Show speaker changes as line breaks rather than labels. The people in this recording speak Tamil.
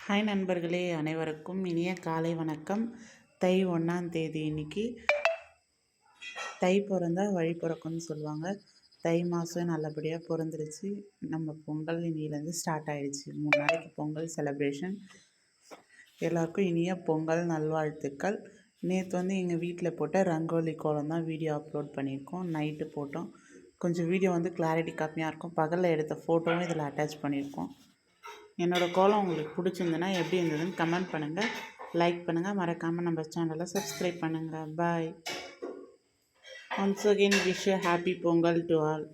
ஹாய் நண்பர்களே, அனைவருக்கும் இனிய காலை வணக்கம். தை 1ஆம் தேதி இன்னைக்கு. தை பிறந்தா வழி பிறக்கும்னு சொல்லுவாங்க. தை மாதம் நல்லபடியாக பிறந்துருச்சு. நம்ம பொங்கல் இன்னிலேருந்து ஸ்டார்ட் ஆகிடுச்சு. 3 நாளைக்கு பொங்கல் செலப்ரேஷன். எல்லாருக்கும் இனிய பொங்கல் நல்வாழ்த்துக்கள். நேற்று எங்கள் வீட்டில் போட்ட ரங்கோலி கோலம் தான் வீடியோ அப்லோட் பண்ணியிருக்கோம். நைட்டு போட்டோம். கொஞ்சம் வீடியோ கிளாரிட்டி கம்மியாக இருக்கும். பகலில் எடுத்த ஃபோட்டோவும் இதில் அட்டாச் பண்ணியிருக்கோம். என்னோடய கோலம் உங்களுக்கு பிடிச்சிருந்துன்னா எப்படி இருந்ததுன்னு கமெண்ட் பண்ணுங்கள், லைக் பண்ணுங்கள், மறக்காமல் நம்ம சேனலை சப்ஸ்கிரைப் பண்ணுங்கள். Bye. Once again wish happy Pongal to all.